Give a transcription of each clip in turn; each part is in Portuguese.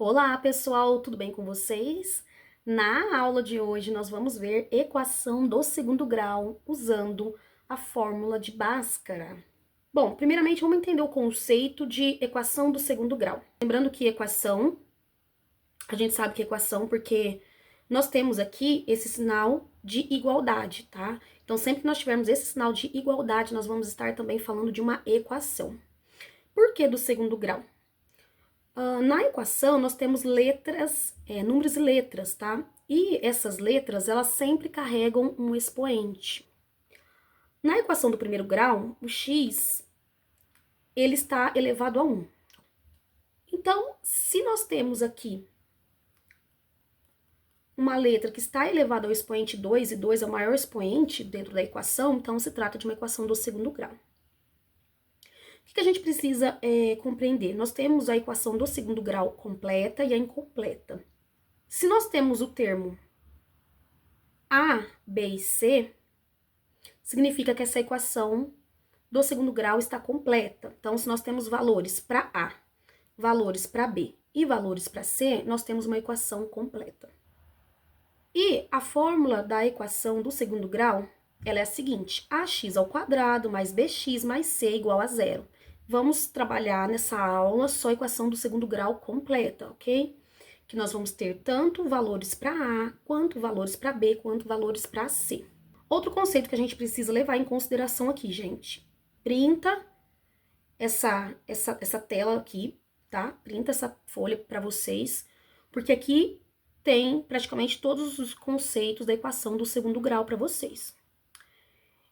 Olá, pessoal, tudo bem com vocês? Na aula de hoje, nós vamos ver equação do segundo grau usando a fórmula de Bhaskara. Bom, primeiramente, vamos entender o conceito de equação do segundo grau. Lembrando que equação, a gente sabe que é equação porque nós temos aqui esse sinal de igualdade, tá? Então, sempre que nós tivermos esse sinal de igualdade, nós vamos estar também falando de uma equação. Por que do segundo grau? Na equação, nós temos letras, números e letras, tá? E essas letras, elas sempre carregam um expoente. Na equação do primeiro grau, o x, ele está elevado a 1. Então, se nós temos aqui uma letra que está elevada ao expoente 2, e 2 é o maior expoente dentro da equação, então se trata de uma equação do segundo grau. O que a gente precisa compreender? Nós temos a equação do segundo grau completa e a incompleta. Se nós temos o termo A, B e C, significa que essa equação do segundo grau está completa. Então, se nós temos valores para A, valores para B e valores para C, nós temos uma equação completa. E a fórmula da equação do segundo grau, ela é a seguinte: ax ao quadrado mais bx mais c igual a zero. Vamos trabalhar nessa aula só a equação do segundo grau completa, ok? Que nós vamos ter tanto valores para A, quanto valores para B, quanto valores para C. Outro conceito que a gente precisa levar em consideração aqui, gente. Printa essa tela aqui, tá? Printa essa folha para vocês, porque aqui tem praticamente todos os conceitos da equação do segundo grau para vocês.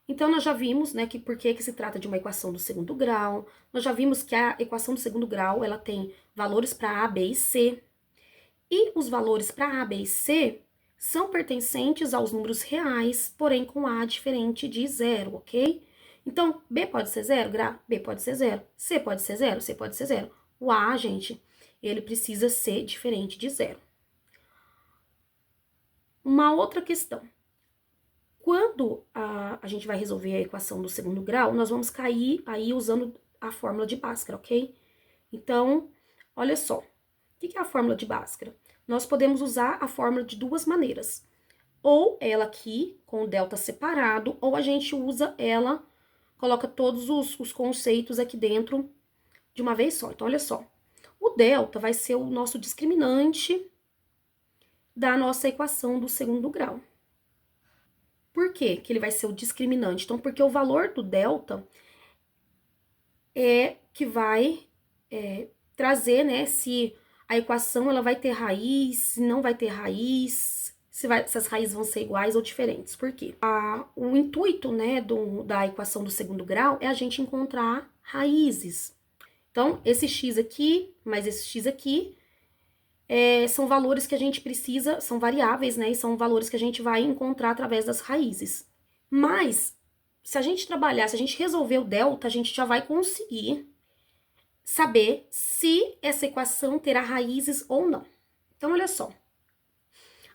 Então, nós já vimos, né, que por que se trata de uma equação do segundo grau. Nós já vimos que a equação do segundo grau, ela tem valores para A, B e C. E os valores para A, B e C são pertencentes aos números reais, porém com A diferente de zero, ok? Então, B pode ser zero, B pode ser zero. C pode ser zero, C pode ser zero. O A, gente, ele precisa ser diferente de zero. Uma outra questão. Quando a gente vai resolver a equação do segundo grau, nós vamos cair aí usando a fórmula de Bhaskara, ok? Então, olha só. O que é a fórmula de Bhaskara? Nós podemos usar a fórmula de duas maneiras. Ou ela aqui, com o delta separado, ou a gente usa ela, coloca todos os conceitos aqui dentro de uma vez só. Então, olha só. O delta vai ser o nosso discriminante da nossa equação do segundo grau. Por quê que ele vai ser o discriminante? Então, porque o valor do delta é que vai trazer, né, se a equação ela vai ter raiz, se não vai ter raiz, se as raízes vão ser iguais ou diferentes. Por quê? O intuito, né, da equação do segundo grau é a gente encontrar raízes. Então, esse x aqui, mais esse x aqui, são valores que a gente precisa, são variáveis, né, e são valores que a gente vai encontrar através das raízes. Mas, se a gente trabalhar, se a gente resolver o delta, a gente já vai conseguir saber se essa equação terá raízes ou não. Então, olha só.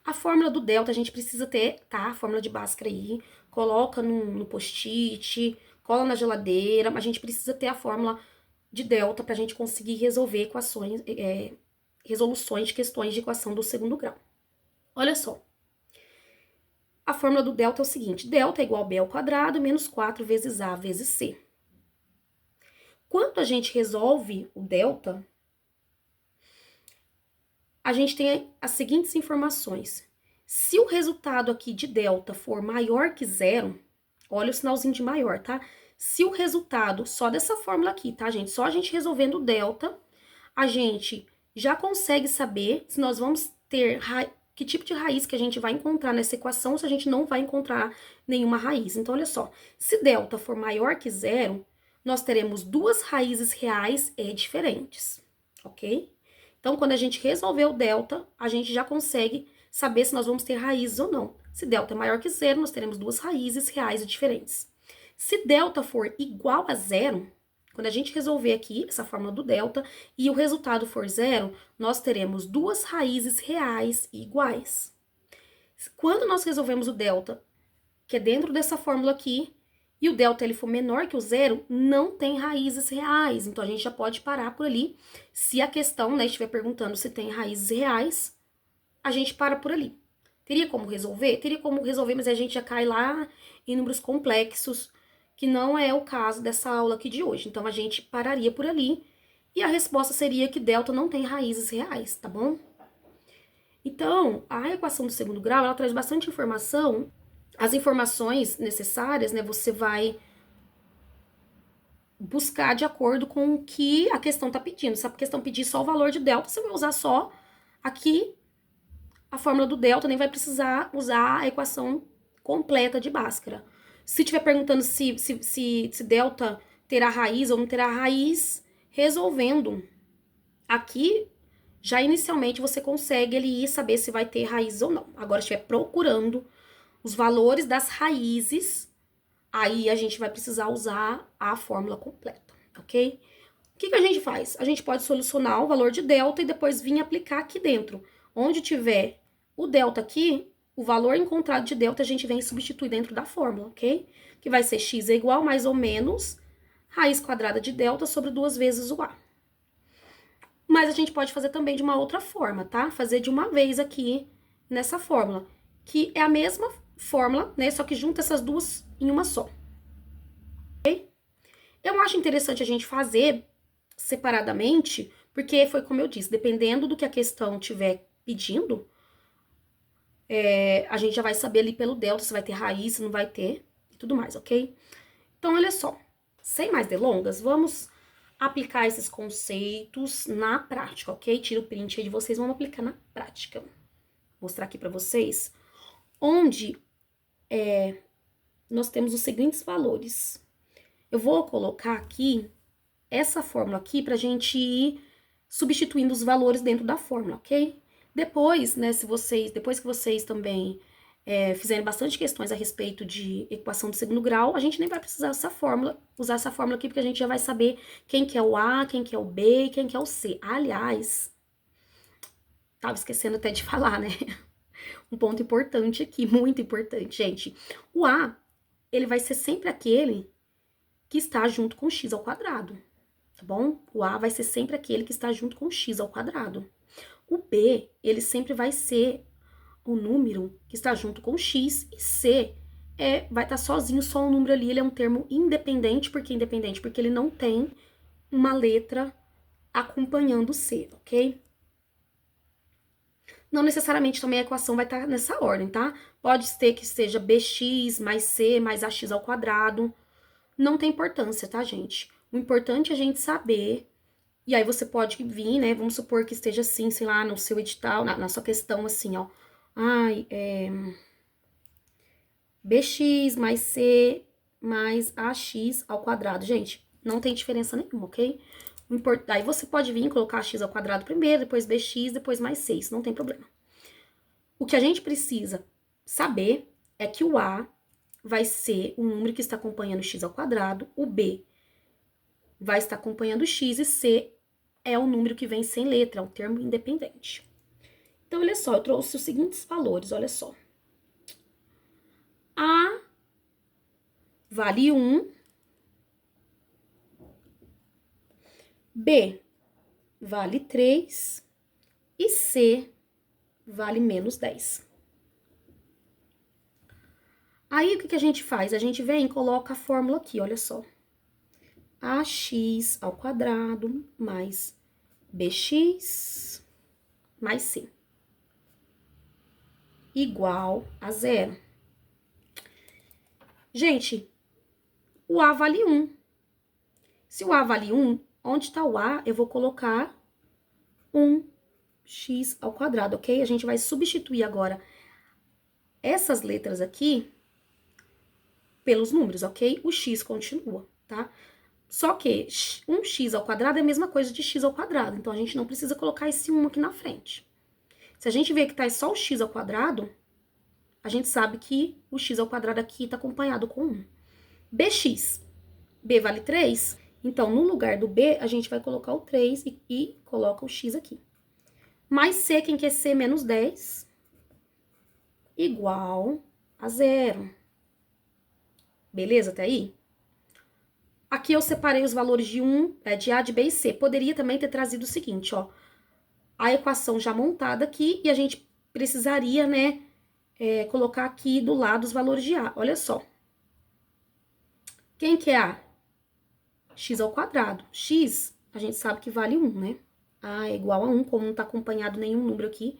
A fórmula do delta a gente precisa ter, tá? A fórmula de Bhaskara aí, coloca no post-it, cola na geladeira, mas a gente precisa ter a fórmula de delta pra gente conseguir resolver equações, resoluções de questões de equação do segundo grau. Olha só. A fórmula do delta é o seguinte: delta é igual a B ao quadrado menos 4 vezes A vezes C. Quando a gente resolve o delta, a gente tem as seguintes informações. Se o resultado aqui de delta for maior que zero, olha o sinalzinho de maior, tá? Se o resultado, só dessa fórmula aqui, tá, gente? Só a gente resolvendo o delta, a gente já consegue saber se nós vamos ter que tipo de raiz que a gente vai encontrar nessa equação, se a gente não vai encontrar nenhuma raiz. Então, olha só, se delta for maior que zero, nós teremos duas raízes reais e diferentes, ok? Então, quando a gente resolver o delta, a gente já consegue saber se nós vamos ter raízes ou não. Se delta é maior que zero, nós teremos duas raízes reais e diferentes. Se delta for igual a zero, quando a gente resolver aqui essa fórmula do delta e o resultado for zero, nós teremos duas raízes reais e iguais. Quando nós resolvemos o delta, que é dentro dessa fórmula aqui, e o delta ele for menor que o zero, não tem raízes reais. Então, a gente já pode parar por ali. Se a questão, né, estiver perguntando se tem raízes reais, a gente para por ali. Teria como resolver? Teria como resolver, mas a gente já cai lá em números complexos, que não é o caso dessa aula aqui de hoje. Então, a gente pararia por ali e a resposta seria que delta não tem raízes reais, tá bom? Então, a equação do segundo grau, ela traz bastante informação. As informações necessárias, né, você vai buscar de acordo com o que a questão está pedindo. Se a questão pedir só o valor de delta, você vai usar só aqui a fórmula do delta, nem vai precisar usar a equação completa de Bhaskara. Se estiver perguntando se delta terá raiz ou não terá raiz, resolvendo aqui, já inicialmente você consegue ele ir saber se vai ter raiz ou não. Agora, se estiver procurando os valores das raízes, aí a gente vai precisar usar a fórmula completa, ok? O que a gente faz? A gente pode solucionar o valor de delta e depois vir aplicar aqui dentro. Onde tiver o delta aqui, o valor encontrado de delta a gente vem substituir dentro da fórmula, ok? Que vai ser x é igual mais ou menos raiz quadrada de delta sobre 2 vezes o a. Mas a gente pode fazer também de uma outra forma, tá? Fazer de uma vez aqui nessa fórmula, que é a mesma fórmula, né? Só que junta essas duas em uma só. Ok? Eu acho interessante a gente fazer separadamente, porque foi como eu disse, dependendo do que a questão tiver pedindo, a gente já vai saber ali pelo delta se vai ter raiz, se não vai ter e tudo mais, ok? Então, olha só, sem mais delongas, vamos aplicar esses conceitos na prática, ok? Tira o print aí de vocês, vamos aplicar na prática. Vou mostrar aqui pra vocês, onde nós temos os seguintes valores. Eu vou colocar aqui essa fórmula aqui pra gente ir substituindo os valores dentro da fórmula, ok? Depois, né, depois que vocês também fizerem bastante questões a respeito de equação de segundo grau, a gente nem vai precisar usar essa fórmula aqui, porque a gente já vai saber quem que é o A, quem que é o B e quem que é o C. Aliás, tava esquecendo até de falar, né? Um ponto importante aqui, muito importante, gente. O A, ele vai ser sempre aquele que está junto com x ao quadrado, tá bom? O A vai ser sempre aquele que está junto com x ao quadrado. O B, ele sempre vai ser o número que está junto com x, e C vai estar sozinho, só o número ali, ele é um termo independente. Por que independente? Porque ele não tem uma letra acompanhando C, ok? Não necessariamente também a equação vai estar nessa ordem, tá? Pode ser que seja bx mais c mais ax ao quadrado. Não tem importância, tá, gente? O importante é a gente saber. E aí você pode vir, né? Vamos supor que esteja assim, sei lá, no seu edital, na sua questão, assim, ó. Ai, bx mais c mais ax ao quadrado. Gente, não tem diferença nenhuma, ok? Aí você pode vir e colocar x ao quadrado primeiro, depois bx, depois mais c, isso não tem problema. O que a gente precisa saber é que o a vai ser o número que está acompanhando x ao quadrado, o b vai estar acompanhando x e c é o número que vem sem letra, é um termo independente. Então, olha só, eu trouxe os seguintes valores, olha só. A vale 1, B vale 3 e C vale menos 10. Aí, o que a gente faz? A gente vem e coloca a fórmula aqui, olha só. Ax ao quadrado mais bx mais c igual a 0. Gente, o A vale 1. Se o A vale 1, onde está o A, eu vou colocar 1x ao quadrado, ok? A gente vai substituir agora essas letras aqui pelos números, ok? O x continua, tá? Só que 1x ao quadrado é a mesma coisa de x ao quadrado, então a gente não precisa colocar esse 1 aqui na frente. Se a gente ver que tá só o x ao quadrado, a gente sabe que o x ao quadrado aqui tá acompanhado com 1. Bx, b vale 3, então no lugar do b, a gente vai colocar o 3 e coloca o x aqui. Mais c, quem quer c, menos 10, igual a 0. Beleza até aí? Aqui eu separei os valores de A, de B e C. Poderia também ter trazido o seguinte, ó. A equação já montada aqui e a gente precisaria, né, colocar aqui do lado os valores de A. Olha só. Quem que é A? X ao quadrado. X, a gente sabe que vale 1, né? A é igual a 1, como não tá acompanhado nenhum número aqui.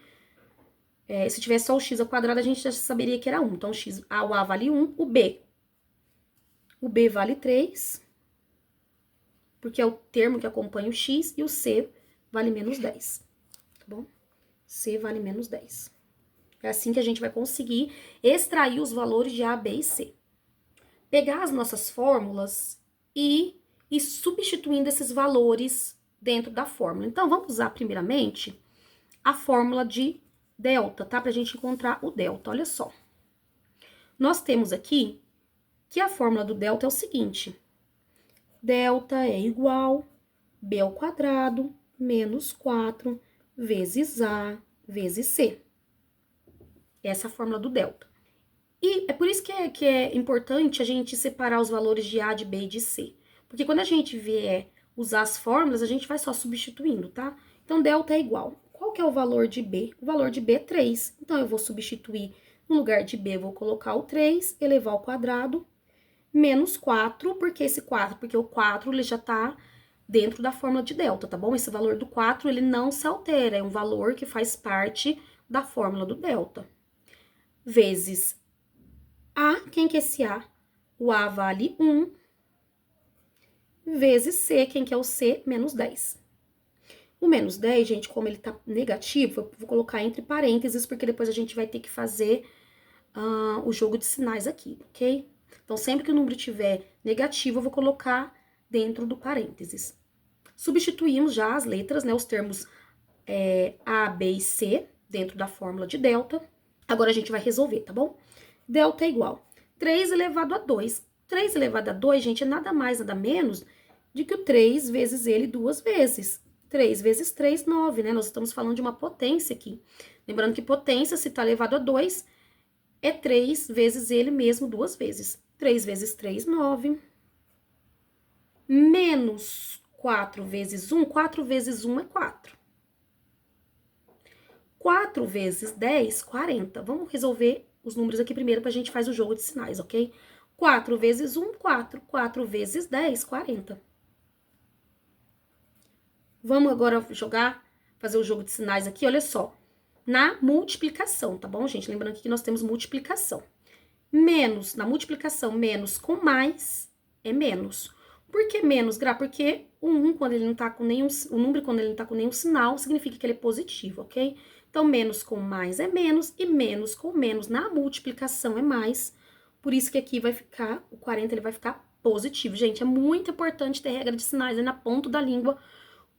Se tivesse só o x ao quadrado, a gente já saberia que era 1. Então, o A vale 1, o B. O B vale 3, porque é o termo que acompanha o x, e o C vale menos 10, tá bom? C vale menos 10. É assim que a gente vai conseguir extrair os valores de A, B e C. Pegar as nossas fórmulas e ir substituindo esses valores dentro da fórmula. Então, vamos usar primeiramente a fórmula de delta, tá? Pra gente encontrar o delta, olha só. Nós temos aqui que a fórmula do delta é o seguinte: delta é igual b ao quadrado menos 4 vezes A vezes C. Essa é a fórmula do delta. E é por isso que é importante a gente separar os valores de A, de B e de C. Porque quando a gente vier usar as fórmulas, a gente vai só substituindo, tá? Então, delta é igual. Qual que é o valor de B? O valor de B é 3. Então, eu vou substituir, no lugar de B, eu vou colocar o 3, elevar ao quadrado, menos 4, porque esse 4? Porque o 4, ele já tá dentro da fórmula de delta, tá bom? Esse valor do 4, ele não se altera, é um valor que faz parte da fórmula do delta. Vezes A, quem que é esse A? O A vale 1, vezes C, quem que é o C? Menos 10. O menos 10, gente, como ele tá negativo, eu vou colocar entre parênteses, porque depois a gente vai ter que fazer o jogo de sinais aqui, ok? Então, sempre que o número tiver negativo, eu vou colocar dentro do parênteses. Substituímos já as letras, né, os termos A, B e C, dentro da fórmula de delta. Agora a gente vai resolver, tá bom? Delta é igual 3 elevado a 2. 3 elevado a 2, gente, é nada mais, nada menos do que o 3 vezes ele 2 vezes. 3 vezes 3, 9, né? Nós estamos falando de uma potência aqui. Lembrando que potência, se tá elevado a 2, é 3 vezes ele mesmo 2 vezes. 3 vezes 3, 9. Menos 4 vezes 1, 4 vezes 1 é 4. 4 vezes 10, 40. Vamos resolver os números aqui primeiro pra gente fazer o jogo de sinais, ok? 4 vezes 1, 4. 4 vezes 10, 40. Vamos agora fazer o jogo de sinais aqui, olha só. Na multiplicação, tá bom, gente? Lembrando que nós temos multiplicação. Menos, na multiplicação, menos com mais é menos. Por que menos, Gra? Porque o 1, quando ele não tá com nenhum, o número, quando ele não tá com nenhum sinal, significa que ele é positivo, ok? Então, menos com mais é menos, e menos com menos na multiplicação é mais. Por isso que aqui vai ficar, o 40 ele vai ficar positivo. Gente, é muito importante ter regra de sinais aí na ponta da língua,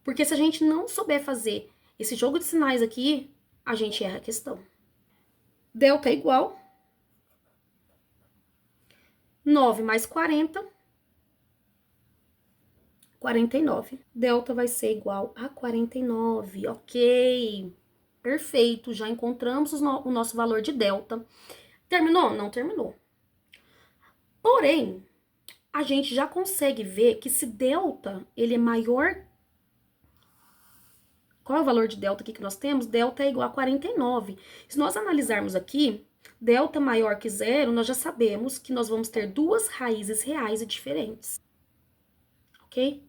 porque se a gente não souber fazer esse jogo de sinais aqui, a gente erra a questão. Delta é igual 9 mais 40, 49. Delta vai ser igual a 49, ok? Perfeito, já encontramos o nosso valor de delta. Terminou? Não terminou. Porém, a gente já consegue ver que se delta ele é maior... Qual é o valor de delta aqui que nós temos? Delta é igual a 49. Se nós analisarmos aqui, delta maior que zero, nós já sabemos que nós vamos ter duas raízes reais e diferentes. Ok?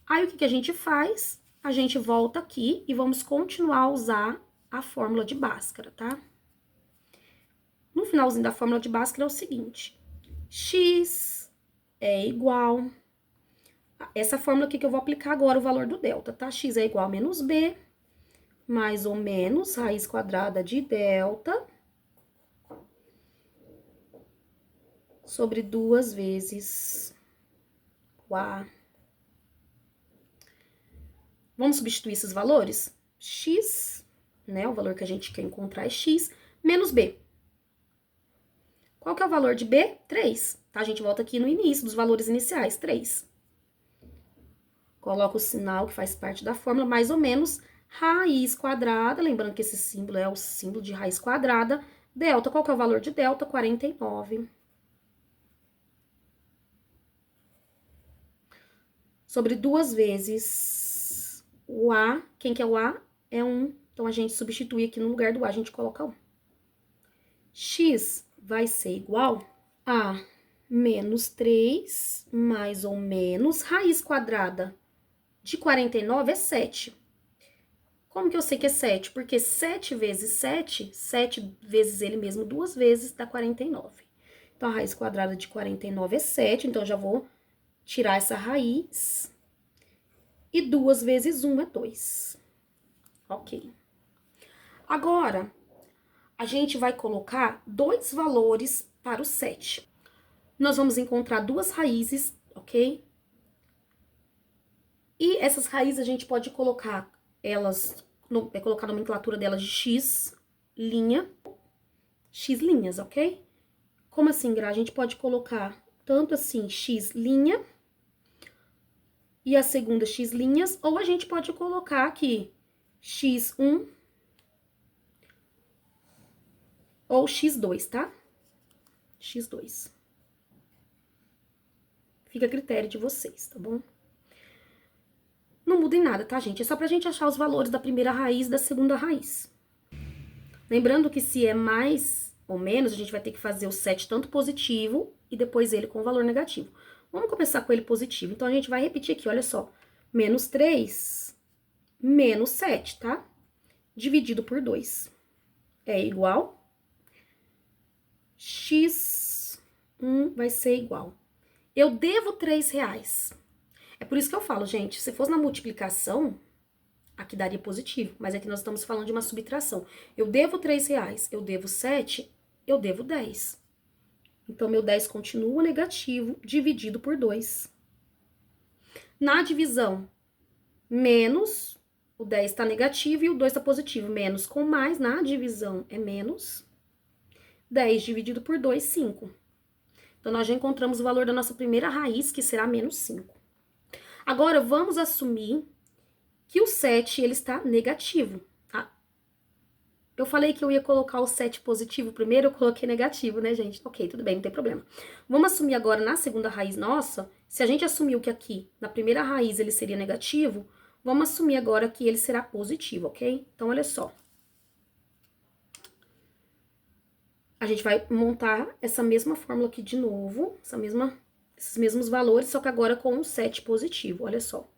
Aí, o que a gente faz? A gente volta aqui e vamos continuar a usar a fórmula de Bhaskara, tá? No finalzinho da fórmula de Bhaskara é o seguinte: x é igual... Essa fórmula aqui que eu vou aplicar agora, o valor do delta, tá? X é igual a menos b, mais ou menos, raiz quadrada de delta, sobre 2 vezes o a. Vamos substituir esses valores? X, né, o valor que a gente quer encontrar é x, menos b. Qual que é o valor de b? 3, tá? A gente volta aqui no início dos valores iniciais, 3. Coloca o sinal que faz parte da fórmula, mais ou menos, raiz quadrada, lembrando que esse símbolo é o símbolo de raiz quadrada, delta, qual que é o valor de delta? 49. sobre 2 vezes o A. Quem que é o A? É 1. Então, a gente substitui aqui no lugar do A, a gente coloca 1. X vai ser igual a menos 3, mais ou menos, raiz quadrada de 49 é 7. Como que eu sei que é 7? Porque 7 vezes 7, 7 vezes ele mesmo 2 vezes, dá 49. Então, a raiz quadrada de 49 é 7, então eu já vou tirar essa raiz. E 2 vezes 1 é 2. Ok. Agora, a gente vai colocar dois valores para o 7. Nós vamos encontrar duas raízes, ok? E essas raízes a gente pode colocar elas, colocar a nomenclatura delas de x linhas, ok? Como assim, Gra? A gente pode colocar tanto assim x' e a segunda x linhas, ou a gente pode colocar aqui x1 ou x2, tá? x2. Fica a critério de vocês, tá bom? Não muda em nada, tá, gente? É só pra gente achar os valores da primeira raiz e da segunda raiz. Lembrando que se é mais ou menos, a gente vai ter que fazer o 7 tanto positivo e depois ele com o valor negativo. Vamos começar com ele positivo. Então, a gente vai repetir aqui, olha só. Menos 3, menos 7, tá? Dividido por 2. É igual. X1 vai ser igual. Eu devo R$3. É por isso que eu falo, gente, se fosse na multiplicação, aqui daria positivo, mas aqui nós estamos falando de uma subtração. Eu devo R$3, eu devo 7, eu devo 10. Então, meu 10 continua negativo, dividido por 2. Na divisão, menos, o 10 está negativo e o 2 está positivo. Menos com mais, na divisão é menos. 10 dividido por 2, 5. Então, nós já encontramos o valor da nossa primeira raiz, que será menos 5. Agora, vamos assumir que o 7, ele está negativo, tá? Eu falei que eu ia colocar o 7 positivo primeiro, eu coloquei negativo, né, gente? Ok, tudo bem, não tem problema. Vamos assumir agora na segunda raiz nossa, se a gente assumiu que aqui, na primeira raiz, ele seria negativo, vamos assumir agora que ele será positivo, ok? Então, olha só. A gente vai montar essa mesma fórmula aqui de novo, esses mesmos valores, só que agora com o 7 positivo, olha só.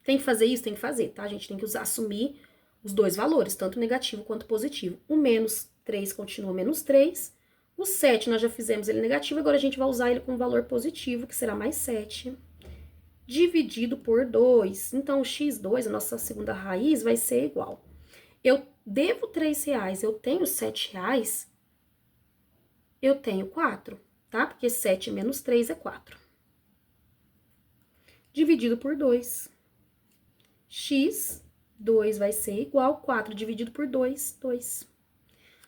Tem que fazer isso? Tem que fazer, tá? A gente tem que assumir os dois valores, tanto negativo quanto positivo. O menos 3 continua menos 3. O 7 nós já fizemos ele negativo, agora a gente vai usar ele com valor positivo, que será mais 7, dividido por 2. Então, o x2, a nossa segunda raiz, vai ser igual. Eu devo R$3, eu tenho R$7, eu tenho 4, tá? Porque 7 menos 3 é 4. Dividido por 2. X2 vai ser igual, 4 dividido por 2, 2.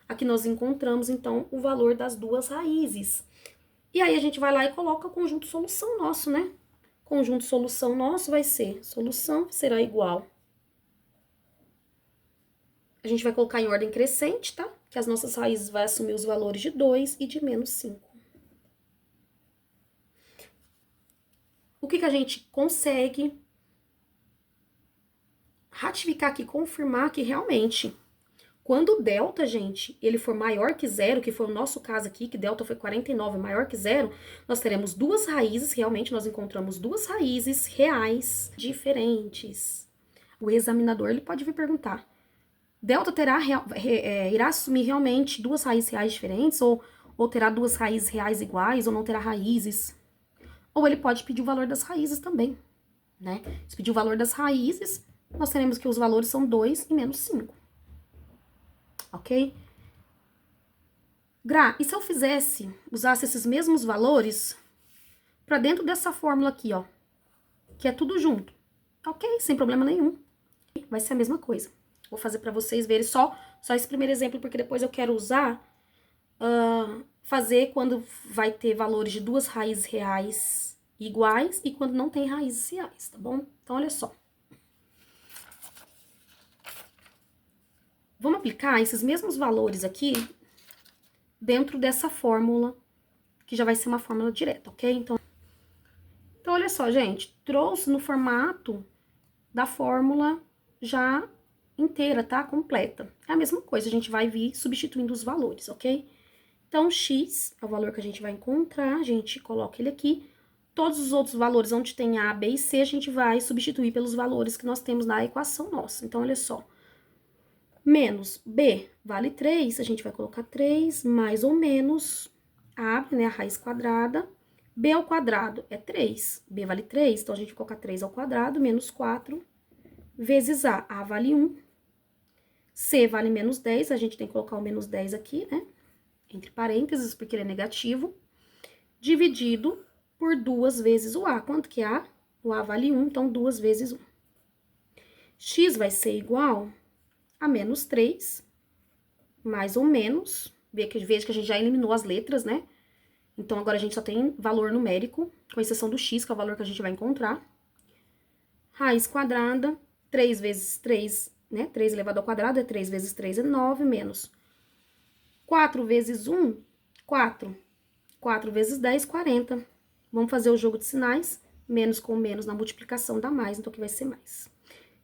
Aqui nós encontramos, então, o valor das duas raízes. E aí, a gente vai lá e coloca o conjunto solução nosso, né? Conjunto solução nosso vai ser, solução será igual. A gente vai colocar em ordem crescente, tá? Que as nossas raízes vai assumir os valores de 2 e de menos 5. O que a gente consegue ratificar aqui, confirmar que realmente, quando o delta, gente, ele for maior que zero, que foi o nosso caso aqui, que delta foi 49, maior que zero, nós teremos duas raízes, realmente nós encontramos duas raízes reais diferentes. O examinador, ele pode vir perguntar, delta irá assumir realmente duas raízes reais diferentes, ou terá duas raízes reais iguais, ou não terá raízes? Ou ele pode pedir o valor das raízes também, né? Se pedir o valor das raízes, nós teremos que os valores são 2 e menos 5. Ok? Gra, e se eu usasse esses mesmos valores para dentro dessa fórmula aqui, ó, que é tudo junto? Ok, sem problema nenhum. Vai ser a mesma coisa. Vou fazer para vocês verem só esse primeiro exemplo, porque depois eu quero usar, fazer quando vai ter valores de duas raízes reais iguais e quando não tem raízes reais, tá bom? Então, olha só. Vamos aplicar esses mesmos valores aqui dentro dessa fórmula, que já vai ser uma fórmula direta, ok? Então olha olha só, gente, trouxe no formato da fórmula já inteira, tá? Completa. É a mesma coisa, a gente vai vir substituindo os valores, ok? Então, x é o valor que a gente vai encontrar, a gente coloca ele aqui. Todos os outros valores onde tem A, B e C, a gente vai substituir pelos valores que nós temos na equação nossa. Então, olha só. Menos B vale 3, a gente vai colocar 3, mais ou menos, abre, né, a raiz quadrada. B ao quadrado é 3, B vale 3, então a gente vai colocar 3 ao quadrado, menos 4, vezes A vale 1. C vale menos 10, a gente tem que colocar o menos 10 aqui, né? Entre parênteses, porque ele é negativo. Dividido por 2 vezes o A. Quanto que é A? O A vale 1, então 2 vezes 1. X vai ser igual a menos 3, mais ou menos. Veja que a gente já eliminou as letras, né? Então, agora a gente só tem valor numérico, com exceção do x, que é o valor que a gente vai encontrar. Raiz quadrada, 3 vezes 3, né? 3 elevado ao quadrado é 3 vezes 3 é 9, menos 4 vezes 1, 4. 4 vezes 10, 40. Vamos fazer o jogo de sinais. Menos com menos na multiplicação dá mais, então aqui vai ser mais.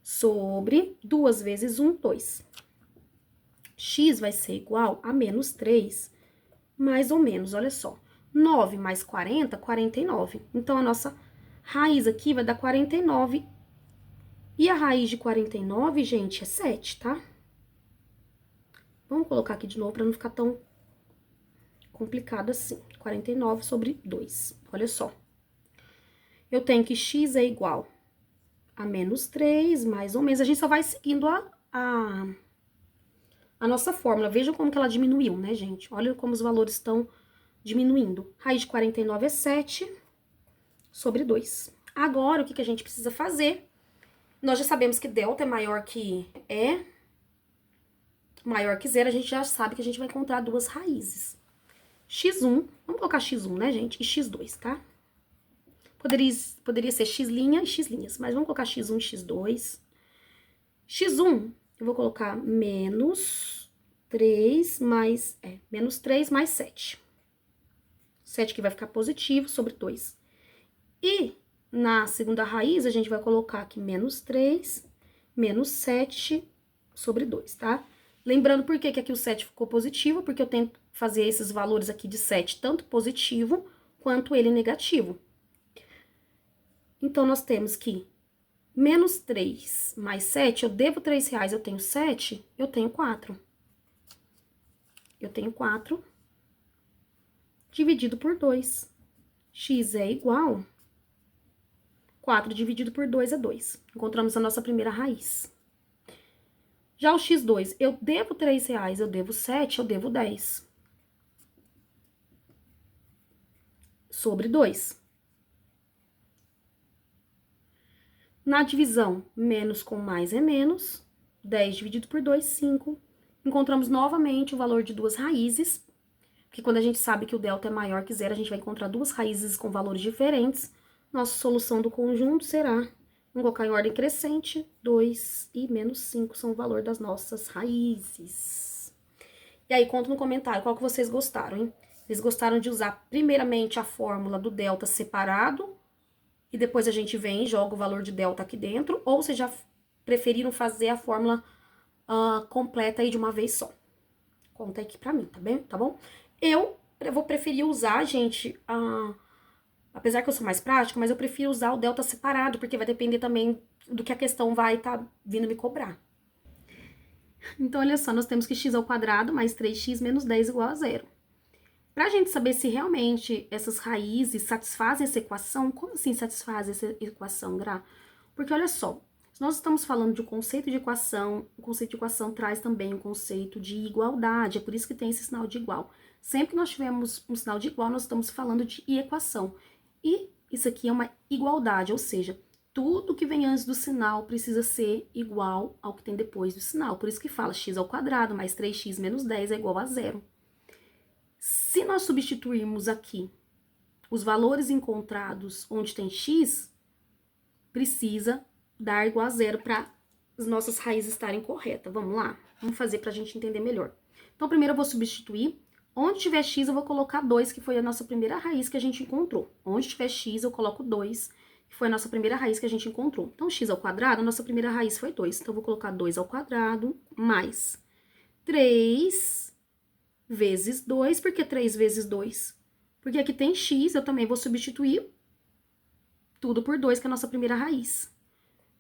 Sobre 2 vezes 1, 2. X vai ser igual a menos 3, mais ou menos, olha só. 9 mais 40, 49. Então, a nossa raiz aqui vai dar 49. E a raiz de 49, gente, é 7, tá? Vamos colocar aqui de novo para não ficar tão complicado assim. 49 sobre 2. Olha só. Eu tenho que x é igual a menos 3, mais ou menos. A gente só vai seguindo a nossa fórmula. Vejam como que ela diminuiu, né, gente? Olha como os valores estão diminuindo. Raiz de 49 é 7 sobre 2. Agora, o que a gente precisa fazer? Nós já sabemos que delta é maior que zero. A gente já sabe que a gente vai encontrar duas raízes. x1, vamos colocar x1, né, gente? E x2, tá? Poderia ser x' e x', mas vamos colocar x1 e x2. x1, eu vou colocar menos 3 mais 7. 7 que vai ficar positivo sobre 2. E na segunda raiz, a gente vai colocar aqui menos 3, menos 7 sobre 2, tá? Lembrando por que aqui o 7 ficou positivo, porque eu tento fazer esses valores aqui de 7 tanto positivo quanto ele negativo. Então, nós temos que menos 3 mais 7, eu devo R$3, eu tenho 7, eu tenho 4. Eu tenho 4 dividido por 2. X é igual 4 dividido por 2 é 2. Encontramos a nossa primeira raiz. Já o x2, eu devo R$3, eu devo 7, eu devo 10. Sobre 2. Na divisão, menos com mais é menos. 10 dividido por 2, 5. Encontramos novamente o valor de duas raízes, porque quando a gente sabe que o delta é maior que zero, a gente vai encontrar duas raízes com valores diferentes. Nossa solução do conjunto será, vamos colocar em ordem crescente, 2 e menos 5 são o valor das nossas raízes. E aí, conta no comentário qual que vocês gostaram, hein? Vocês gostaram de usar primeiramente a fórmula do delta separado, e depois a gente vem e joga o valor de delta aqui dentro, ou vocês já preferiram fazer a fórmula completa aí de uma vez só? Conta aqui pra mim, tá bem? Tá bom? Eu vou preferir usar, gente, apesar que eu sou mais prática, mas eu prefiro usar o delta separado, porque vai depender também do que a questão vai tá vindo me cobrar. Então, olha só, nós temos que x ao quadrado mais 3x menos 10 igual a zero. Pra gente saber se realmente essas raízes satisfazem essa equação, como assim satisfazem essa equação, Gra? Porque olha só, se nós estamos falando de um conceito de equação, o conceito de equação traz também um conceito de igualdade, é por isso que tem esse sinal de igual. Sempre que nós tivermos um sinal de igual, nós estamos falando de equação. E isso aqui é uma igualdade, ou seja, tudo que vem antes do sinal precisa ser igual ao que tem depois do sinal. Por isso que fala x ao quadrado mais 3x menos 10 é igual a zero. Se nós substituirmos aqui os valores encontrados onde tem x, precisa dar igual a zero para as nossas raízes estarem corretas. Vamos lá? Vamos fazer para a gente entender melhor. Então, primeiro eu vou substituir. Onde tiver x, eu vou colocar 2, que foi a nossa primeira raiz que a gente encontrou. Onde tiver x, eu coloco 2, que foi a nossa primeira raiz que a gente encontrou. Então, x ao quadrado, a nossa primeira raiz foi 2. Então, eu vou colocar 2 ao quadrado mais 3 vezes 2. Por que 3 vezes 2? Porque aqui tem x, eu também vou substituir tudo por 2, que é a nossa primeira raiz.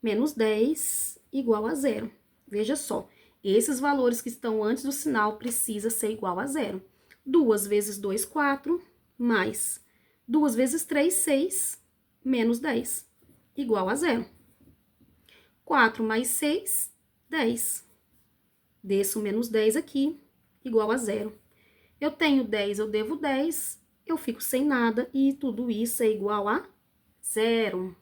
Menos 10 igual a 0. Veja só, esses valores que estão antes do sinal precisa ser igual a 0. 2 vezes 2, 4, mais 2 vezes 3, 6, menos 10, igual a 0. 4 mais 6, 10. Desço menos 10 aqui, igual a 0. Eu tenho 10, eu devo 10, eu fico sem nada e tudo isso é igual a 0.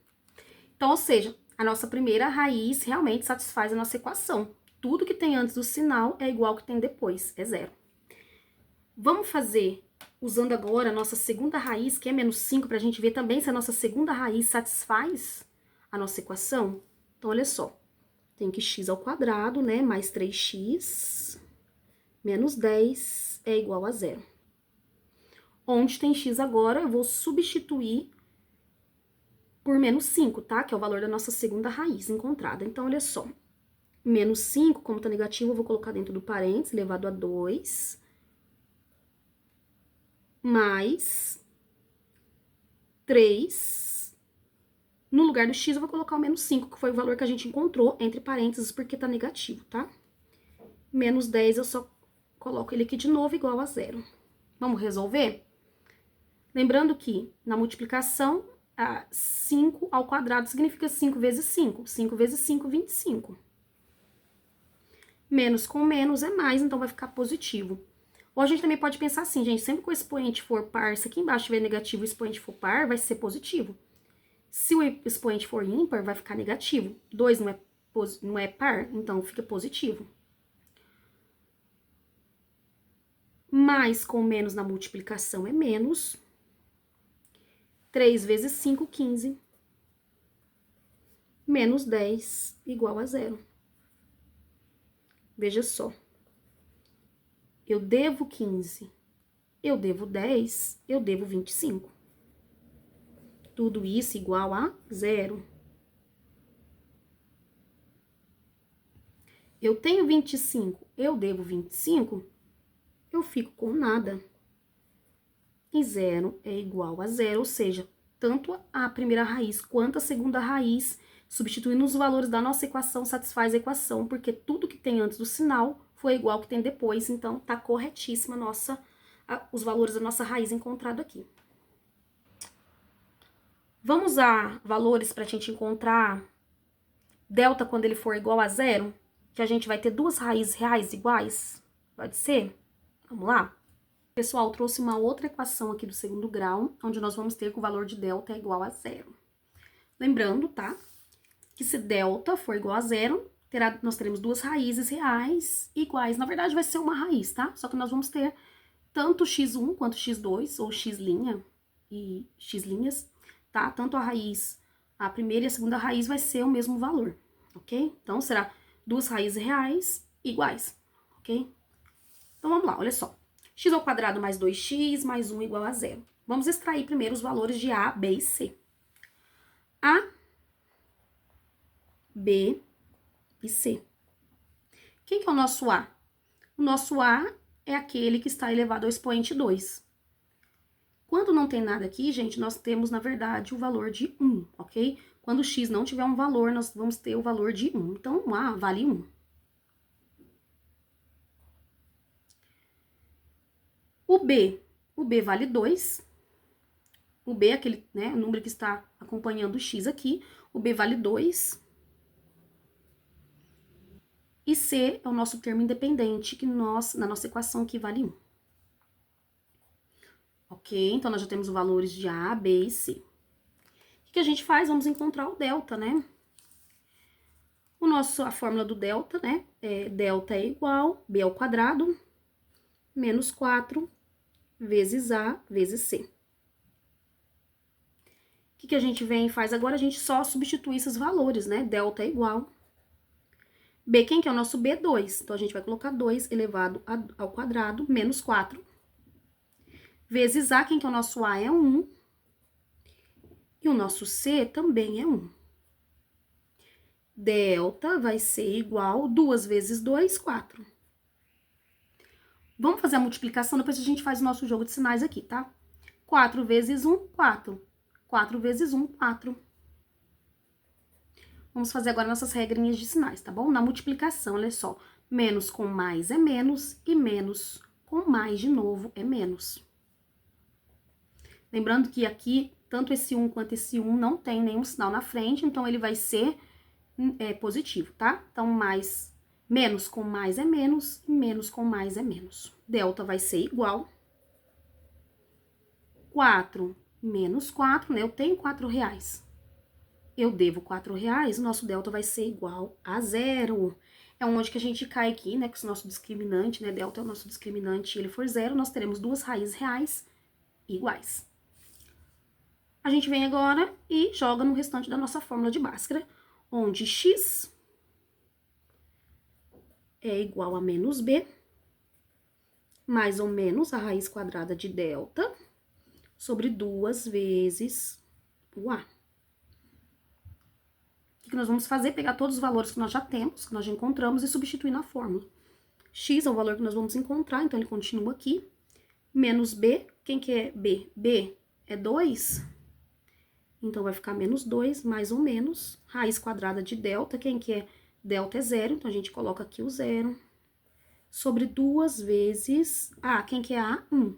Então, ou seja, a nossa primeira raiz realmente satisfaz a nossa equação. Tudo que tem antes do sinal é igual ao que tem depois, é 0. Vamos fazer, usando agora a nossa segunda raiz, que é menos 5, para a gente ver também se a nossa segunda raiz satisfaz a nossa equação? Então, olha só. Tem que x ao quadrado, né, mais 3x, menos 10 é igual a 0. Onde tem x agora, eu vou substituir por menos 5, tá? Que é o valor da nossa segunda raiz encontrada. Então, olha só. Menos 5, como tá negativo, eu vou colocar dentro do parênteses, elevado a 2, mais 3. No lugar do x, eu vou colocar o menos 5, que foi o valor que a gente encontrou, entre parênteses, porque tá negativo, tá? Menos 10, eu só coloco ele aqui de novo, igual a 0. Vamos resolver? Lembrando que, na multiplicação, 5 ao quadrado significa 5 vezes 5. 5 vezes 5, 25. Menos com menos é mais, então vai ficar positivo. Ou a gente também pode pensar assim, gente, sempre que o expoente for par, se aqui embaixo tiver negativo e o expoente for par, vai ser positivo. Se o expoente for ímpar, vai ficar negativo. 2 não é par, então fica positivo. Mais com menos na multiplicação é menos. 3 vezes 5, 15. Menos 10 igual a 0. Veja só. Eu devo 15, eu devo 10, eu devo 25. Tudo isso igual a 0. Eu tenho 25, eu devo 25, eu fico com nada. E 0 é igual a 0, ou seja, tanto a primeira raiz quanto a segunda raiz, substituindo os valores da nossa equação, satisfaz a equação, porque tudo que tem antes do sinal foi igual ao que tem depois, então tá corretíssima os valores da nossa raiz encontrado aqui. Vamos usar valores para a gente encontrar delta quando ele for igual a 0, que a gente vai ter duas raízes reais iguais, pode ser? Vamos lá? Pessoal, trouxe uma outra equação aqui do segundo grau, onde nós vamos ter que o valor de delta é igual a 0. Lembrando, tá? Que se delta for igual a 0, nós teremos duas raízes reais iguais. Na verdade, vai ser uma raiz, tá? Só que nós vamos ter tanto x1 quanto x2, ou x' e x', tá? Tanto a primeira e a segunda raiz vai ser o mesmo valor, ok? Então, será duas raízes reais iguais, ok? Então, vamos lá, olha só. X ao quadrado mais 2x mais 1 igual a 0. Vamos extrair primeiro os valores de A, B e C. A, B e C. Quem que é o nosso A? O nosso A é aquele que está elevado ao expoente 2. Quando não tem nada aqui, gente, nós temos, na verdade, o valor de 1, ok? Quando x não tiver um valor, nós vamos ter o valor de 1. Então, o A vale 1. O B vale 2. O B é aquele, né, número que está acompanhando o x aqui. O B vale 2. E C é o nosso termo independente, que na nossa equação aqui vale 1. Ok? Então, nós já temos os valores de A, B e C. O que a gente faz? Vamos encontrar o delta, né? A fórmula do delta, né? Delta é igual B ao quadrado menos 4 vezes A vezes C. O que a gente vem e faz agora? A gente só substitui esses valores, né? Delta é igual. B, quem que é o nosso B? 2. Então, a gente vai colocar 2 elevado ao quadrado menos 4. Vezes A, quem que é o nosso A? É 1. E o nosso C também é 1. Delta vai ser igual 2 vezes 2, 4. Vamos fazer a multiplicação, depois a gente faz o nosso jogo de sinais aqui, tá? 4 vezes 1, 4. 4 vezes 1, 4. Vamos fazer agora nossas regrinhas de sinais, tá bom? Na multiplicação, olha só. Menos com mais é menos e menos com mais de novo é menos. Lembrando que aqui, tanto esse 1 quanto esse 1 não tem nenhum sinal na frente, então ele vai ser positivo, tá? Então, menos com mais é menos e menos com mais é menos. Delta vai ser igual 4 menos 4, né? Eu tenho 4 reais. Eu devo 4 reais, o nosso delta vai ser igual a 0. É onde que a gente cai aqui, né? Com o nosso discriminante, né? Delta é o nosso discriminante e ele for 0, nós teremos duas raízes reais iguais. A gente vem agora e joga no restante da nossa fórmula de Bhaskara, onde x é igual a menos b, mais ou menos a raiz quadrada de delta, sobre 2 vezes o a. O que nós vamos fazer? Pegar todos os valores que nós já temos, que nós já encontramos, e substituir na fórmula. X é o valor que nós vamos encontrar, então ele continua aqui. Menos b, quem que é b? B é 2, então vai ficar menos 2, mais ou menos. Raiz quadrada de delta, quem que é? Delta é 0, então a gente coloca aqui o 0. Sobre 2 vezes a, quem que é a? 1.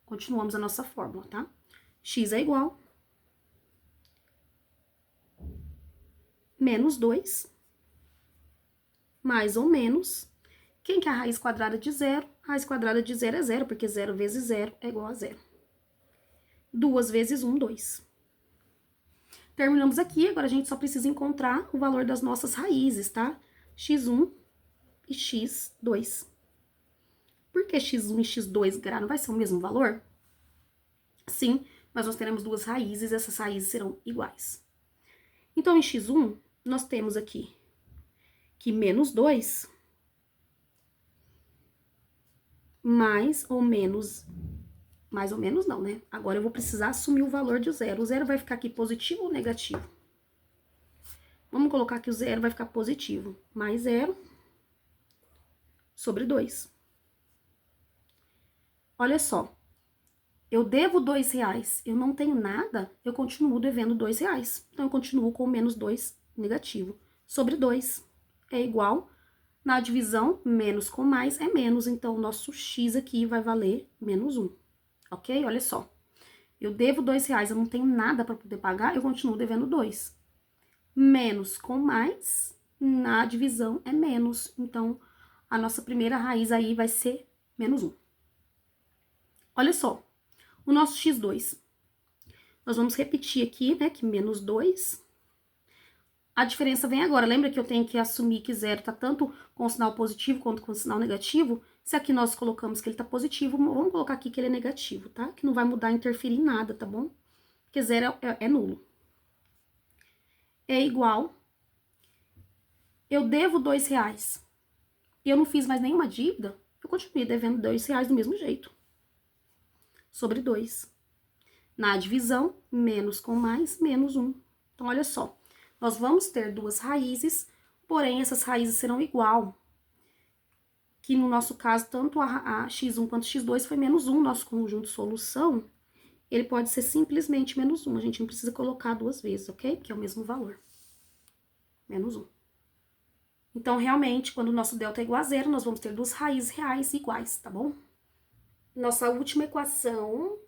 Continuamos a nossa fórmula, tá? X é igual menos 2, mais ou menos. Quem que é a raiz quadrada de 0? A raiz quadrada de 0 é 0, porque 0 vezes 0 é igual a 0. 2 vezes 1, 2. Terminamos aqui, agora a gente só precisa encontrar o valor das nossas raízes, tá? x1 e x2. Por que x1 e x2, Gra? Não vai ser o mesmo valor? Sim, mas nós teremos duas raízes, essas raízes serão iguais. Então, em x1, nós temos aqui que menos 2, mais ou menos não, né? Agora eu vou precisar assumir o valor de 0. O 0 vai ficar aqui positivo ou negativo? Vamos colocar que o 0 vai ficar positivo. Mais 0 sobre 2. Olha só. Eu devo 2 reais, eu não tenho nada, eu continuo devendo 2 reais. Então, eu continuo com menos 2 negativo. Sobre 2 é igual, na divisão, menos com mais é menos. Então, o nosso x aqui vai valer menos 1. Ok? Olha só. Eu devo 2 reais, eu não tenho nada para poder pagar, eu continuo devendo 2. Menos com mais, na divisão é menos. Então, a nossa primeira raiz aí vai ser menos 1. Olha só. O nosso x2, nós vamos repetir aqui, né, que menos 2. A diferença vem agora, lembra que eu tenho que assumir que 0 tá tanto com o sinal positivo quanto com o sinal negativo? Se aqui nós colocamos que ele tá positivo, vamos colocar aqui que ele é negativo, tá? Que não vai mudar, interferir em nada, tá bom? Porque 0 é nulo. É igual, eu devo 2 reais, e eu não fiz mais nenhuma dívida, eu continuei devendo 2 reais do mesmo jeito. Sobre 2. Na divisão, menos com mais, menos 1. Então, olha só, nós vamos ter duas raízes, porém, essas raízes serão igual. Que no nosso caso, tanto a x1 quanto a x2 foi menos 1, nosso conjunto de solução, ele pode ser simplesmente menos 1. A gente não precisa colocar duas vezes, ok? Que é o mesmo valor. Menos 1. Então, realmente, quando o nosso delta é igual a 0, nós vamos ter duas raízes reais iguais, tá bom? Nossa última equação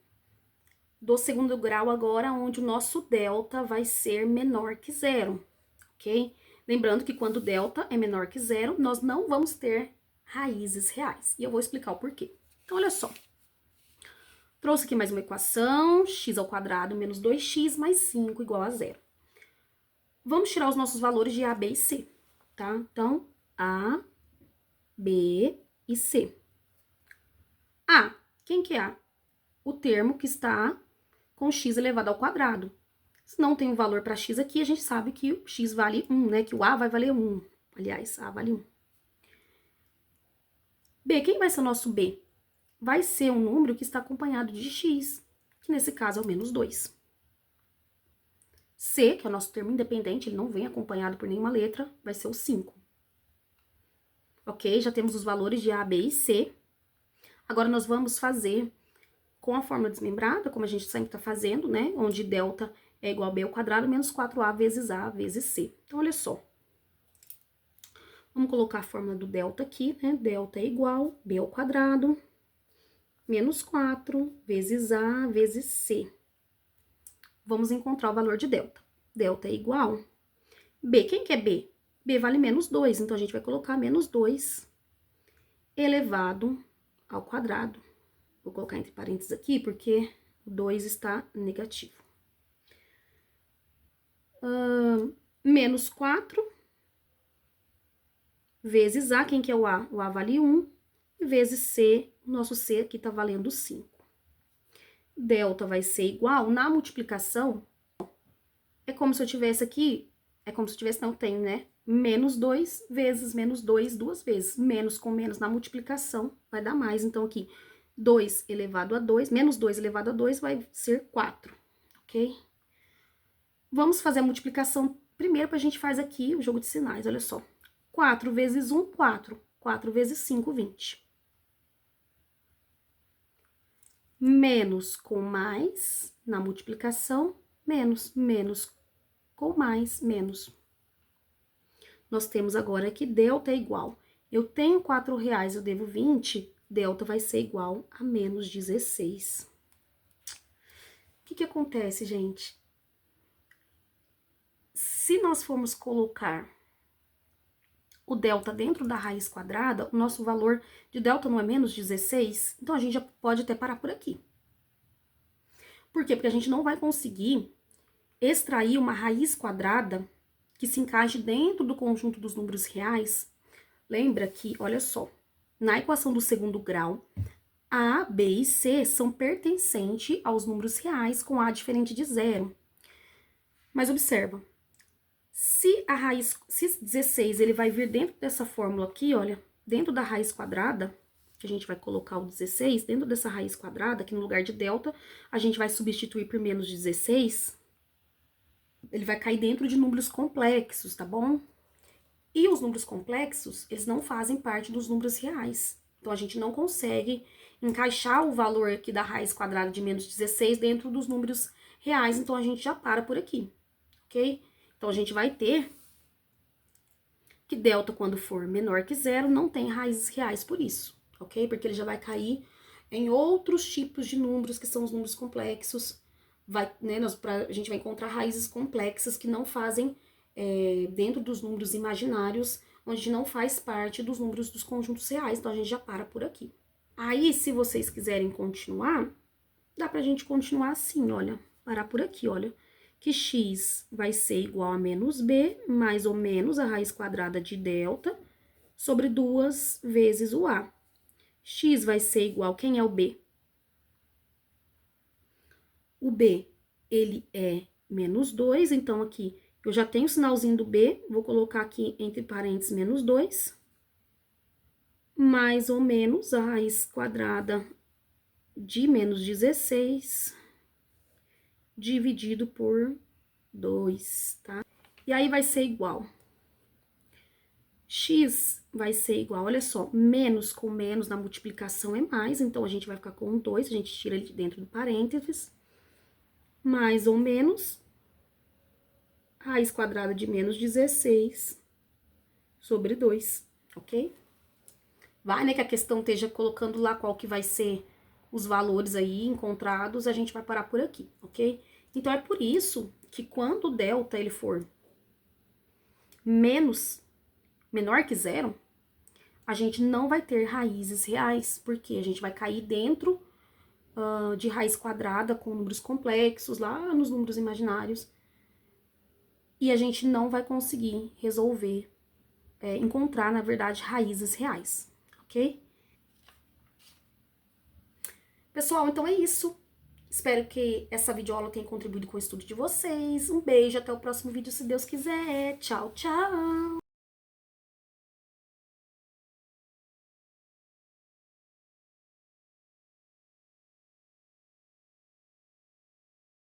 do segundo grau agora, onde o nosso delta vai ser menor que 0, ok? Lembrando que quando delta é menor que 0, nós não vamos ter raízes reais. E eu vou explicar o porquê. Então, olha só. Trouxe aqui mais uma equação, x ao quadrado menos 2x mais 5 igual a 0. Vamos tirar os nossos valores de a, b e c, tá? Então, a, b e c. A, quem que é A? O termo que está com x elevado ao quadrado. Se não tem um valor para x aqui, a gente sabe que o x vale 1, né? Que o a vai valer 1. Aliás, a vale 1. B, quem vai ser o nosso B? Vai ser um número que está acompanhado de x, que nesse caso é o menos 2. C, que é o nosso termo independente, ele não vem acompanhado por nenhuma letra, vai ser o 5. Ok? Já temos os valores de A, B e C. Agora, nós vamos fazer com a fórmula desmembrada, como a gente sempre tá fazendo, né? Onde delta é igual a B ao quadrado menos 4A vezes C. Então, olha só. Vamos colocar a fórmula do delta aqui, né? Delta é igual a B ao quadrado menos 4 vezes A vezes C. Vamos encontrar o valor de delta. Delta é igual a B. Quem que é B? B vale menos 2, então a gente vai colocar menos 2 elevado ao quadrado. Vou colocar entre parênteses aqui, porque o 2 está negativo. Menos 4 vezes A, quem que é o A? O A vale 1, vezes C, o nosso C aqui tá valendo 5. Delta vai ser igual, na multiplicação, é como se eu tivesse aqui, não tenho, né? Menos 2 vezes menos 2 duas vezes. Menos com menos na multiplicação vai dar mais. Então, aqui, 2 elevado a 2, menos 2 elevado a 2 vai ser 4, ok? Vamos fazer a multiplicação primeiro, pra gente faz aqui o jogo de sinais, olha só. 4 vezes 1, 4. 4 vezes 5, 20. Menos com mais, na multiplicação, menos. Menos com mais, menos. Nós temos agora que delta é igual. Eu tenho R$4, eu devo 20, delta vai ser igual a menos 16. O que acontece, gente? Se nós formos colocar o delta dentro da raiz quadrada, o nosso valor de delta não é menos 16, então a gente já pode até parar por aqui. Por quê? Porque a gente não vai conseguir extrair uma raiz quadrada que se encaixe dentro do conjunto dos números reais. Lembra que, olha só, na equação do segundo grau, A, B e C são pertencentes aos números reais com A diferente de zero. Mas observa, se 16 ele vai vir dentro dessa fórmula aqui, olha, dentro da raiz quadrada, que a gente vai colocar o 16, dentro dessa raiz quadrada, aqui no lugar de delta, a gente vai substituir por menos 16, ele vai cair dentro de números complexos, tá bom? E os números complexos, eles não fazem parte dos números reais. Então, a gente não consegue encaixar o valor aqui da raiz quadrada de menos 16 dentro dos números reais, então a gente já para por aqui, ok? Então, a gente vai ter que delta, quando for menor que zero, não tem raízes reais por isso, ok? Porque ele já vai cair em outros tipos de números, que são os números complexos. Né, a gente vai encontrar raízes complexas que não fazem dentro dos números imaginários, onde não faz parte dos números dos conjuntos reais, então a gente já para por aqui. Aí, se vocês quiserem continuar, dá pra gente continuar assim, olha, parar por aqui, olha, que x vai ser igual a menos b, mais ou menos a raiz quadrada de delta, sobre 2 vezes o a. X vai ser igual, quem é o b? O b, ele é menos 2, então aqui eu já tenho o sinalzinho do b, vou colocar aqui entre parênteses menos 2, mais ou menos a raiz quadrada de menos 16, dividido por 2, tá? E aí vai ser igual. X vai ser igual, olha só, menos com menos na multiplicação é mais, então a gente vai ficar com 2, a gente tira ele de dentro do parênteses, mais ou menos raiz quadrada de menos 16 sobre 2, ok? Vai, né, que a questão esteja colocando lá qual que vai ser os valores aí encontrados, a gente vai parar por aqui, ok? Então, é por isso que quando o delta ele for menor que zero, a gente não vai ter raízes reais, porque a gente vai cair dentro de raiz quadrada com números complexos, lá nos números imaginários, e a gente não vai conseguir resolver, encontrar, na verdade, raízes reais, ok? Pessoal, então é isso. Espero que essa videoaula tenha contribuído com o estudo de vocês. Um beijo, até o próximo vídeo, se Deus quiser. Tchau, tchau!